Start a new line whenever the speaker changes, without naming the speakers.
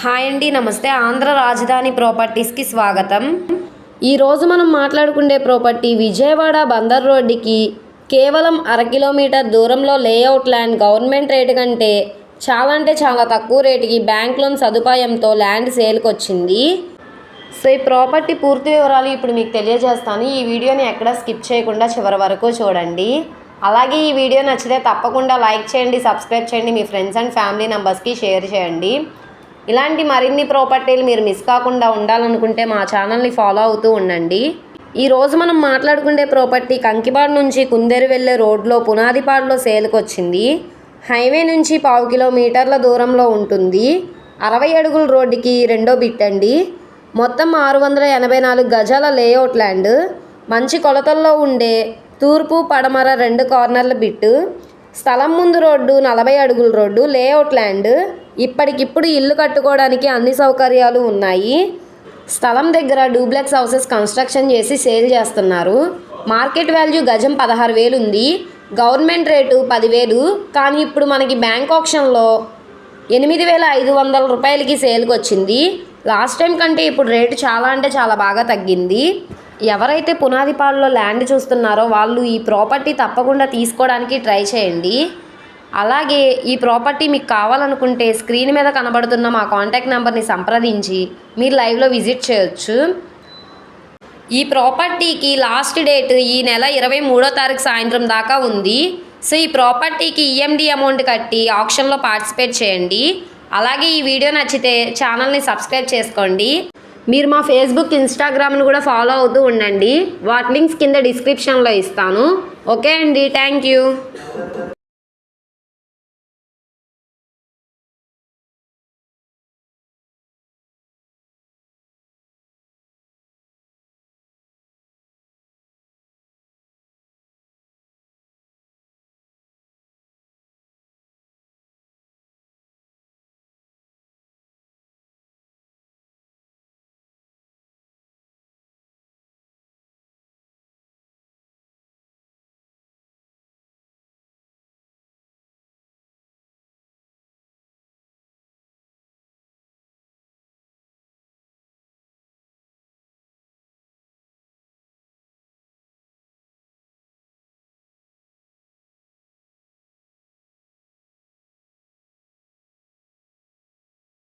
Hi అండి, నమస్తే. ఆంధ్ర రాజధాని ప్రాపర్టీస్కి స్వాగతం. ఈరోజు మనం మాట్లాడుకునే ప్రాపర్టీ విజయవాడ బందర్ రోడ్డుకి కేవలం 1/2 కిలోమీటర్ దూరంలో లేఅవుట్ ల్యాండ్. గవర్నమెంట్ రేటు కంటే చాలా తక్కువ రేటుకి బ్యాంక్ లోన్ సదుపాయంతో ల్యాండ్ సేల్కి వచ్చింది. సో ఈ ప్రాపర్టీ పూర్తి వివరాలు ఇప్పుడు మీకు తెలియజేస్తాను. ఈ వీడియోని ఎక్కడా స్కిప్ చేయకుండా చివరి వరకు చూడండి. అలాగే ఈ వీడియో నచ్చితే తప్పకుండా లైక్ చేయండి, సబ్స్క్రైబ్ చేయండి, మీ ఫ్రెండ్స్ అండ్ ఫ్యామిలీ మెంబర్స్కి షేర్ చేయండి. ఇలాంటి మరిన్ని ప్రాపర్టీలు మీరు మిస్ కాకుండా ఉండాలనుకుంటే మా ఛానల్ని ఫాలో అవుతూ ఉండండి. ఈరోజు మనం మాట్లాడుకునే ప్రాపర్టీ కంకిపాడు నుంచి కుందేరు వెళ్ళే రోడ్లో పునాదిపాడులో సేల్కి వచ్చింది. హైవే నుంచి 1/2 కిలోమీటర్ల దూరంలో ఉంటుంది. 60 అడుగుల రోడ్డుకి రెండో బిట్ అండి. మొత్తం 684 గజాల లేఅవుట్ ల్యాండ్. మంచి కొలతల్లో ఉండే తూర్పు పడమర 2 కార్నర్ల బిట్టు. స్థలం ముందు రోడ్డు 40 అడుగుల రోడ్డు. Layout land. ఇప్పటికిప్పుడు ఇల్లు కట్టుకోవడానికి అన్ని సౌకర్యాలు ఉన్నాయి. స్థలం దగ్గర డూప్లెక్స్ హౌసెస్ కన్స్ట్రక్షన్ చేసి సేల్ చేస్తున్నారు. మార్కెట్ వాల్యూ గజం 16,000 ఉంది. Government rate 10,000. కానీ ఇప్పుడు మనకి బ్యాంక్ ఆప్షన్లో 8,500 రూపాయలకి సేల్కి వచ్చింది. లాస్ట్ టైం కంటే ఇప్పుడు రేటు చాలా బాగా తగ్గింది. ఎవరైతే పునాదిపాడులో ల్యాండ్ చూస్తున్నారో వాళ్ళు ఈ ప్రాపర్టీ తప్పకుండా తీసుకోవడానికి ట్రై చేయండి. అలాగే ఈ ప్రాపర్టీ మీకు కావాలనుకుంటే స్క్రీన్ మీద కనబడుతున్న మా కాంటాక్ట్ నెంబర్ని సంప్రదించి మీరు లైవ్లో విజిట్ చేయొచ్చు. ఈ ప్రాపర్టీకి లాస్ట్ డేట్ ఈ నెల 23వ తారీఖు సాయంత్రం దాకా ఉంది. సో ఈ ప్రాపర్టీకి ఈఎండి అమౌంట్ కట్టి ఆప్షన్లో పార్టిసిపేట్ చేయండి. అలాగే ఈ వీడియో నచ్చితే ఛానల్ని సబ్స్క్రైబ్ చేసుకోండి. మీరు మా ఫేస్బుక్, ఇన్స్టాగ్రామ్ను కూడా ఫాలో అవుతూ ఉండండి. వాటి లింక్స్ కింద డిస్క్రిప్షన్లో ఇస్తాను. ఓకే అండి, థ్యాంక్ యూ.